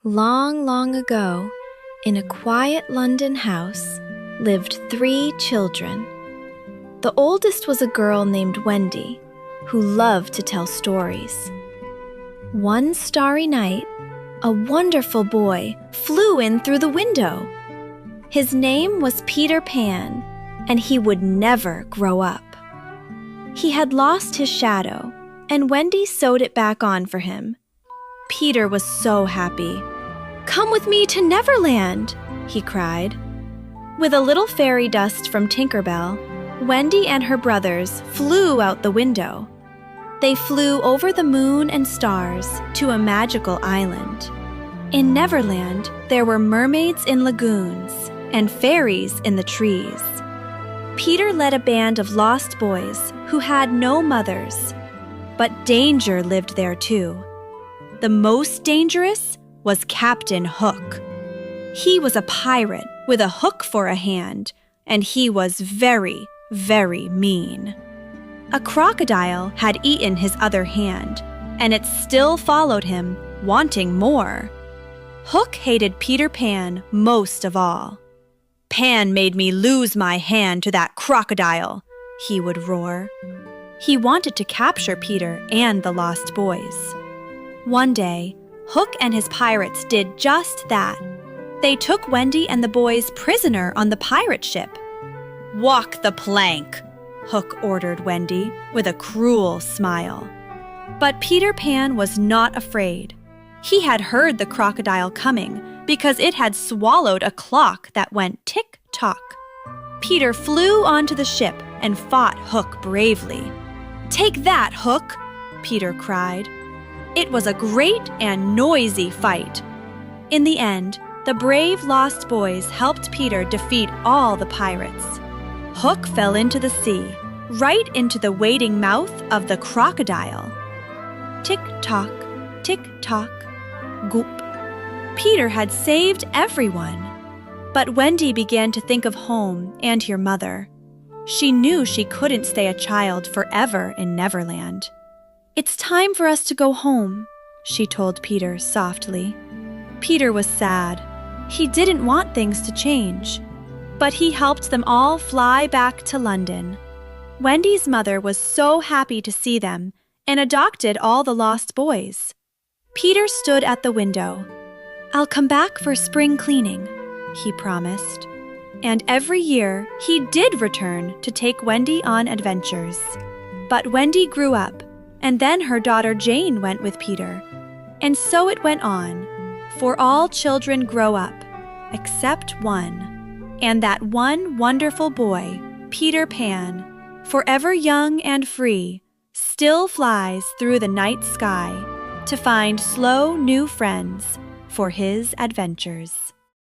Long, long ago, in a quiet London house, lived 3 children. The oldest was a girl named Wendy, who loved to tell stories. One starry night, a wonderful boy flew in through the window. His name was Peter Pan, and he would never grow up. He had lost his shadow, and Wendy sewed it back on for him. Peter was so happy. "Come with me to Neverland," he cried. With a little fairy dust from Tinkerbell, Wendy and her brothers flew out the window. They flew over the moon and stars to a magical island. In Neverland, there were mermaids in lagoons and fairies in the trees. Peter led a band of lost boys who had no mothers, but danger lived there too. The most dangerous was Captain Hook. He was a pirate with a hook for a hand, and he was very, very mean. A crocodile had eaten his other hand, and it still followed him, wanting more. Hook hated Peter Pan most of all. "Pan made me lose my hand to that crocodile," he would roar. He wanted to capture Peter and the lost boys. One day, Hook and his pirates did just that. They took Wendy and the boys prisoner on the pirate ship. "Walk the plank," Hook ordered Wendy with a cruel smile. But Peter Pan was not afraid. He had heard the crocodile coming because it had swallowed a clock that went tick-tock. Peter flew onto the ship and fought Hook bravely. "Take that, Hook!" Peter cried. It was a great and noisy fight. In the end, the brave lost boys helped Peter defeat all the pirates. Hook fell into the sea, right into the waiting mouth of the crocodile. Tick-tock, tick-tock, goop. Peter had saved everyone. But Wendy began to think of home and your mother. She knew she couldn't stay a child forever in Neverland. "It's time for us to go home," she told Peter softly. Peter was sad. He didn't want things to change. But he helped them all fly back to London. Wendy's mother was so happy to see them and adopted all the lost boys. Peter stood at the window. "I'll come back for spring cleaning," he promised. And every year, he did return to take Wendy on adventures. But Wendy grew up, and then her daughter Jane went with Peter. And so it went on, for all children grow up, except one. And that one wonderful boy, Peter Pan, forever young and free, still flies through the night sky to find slow new friends for his adventures.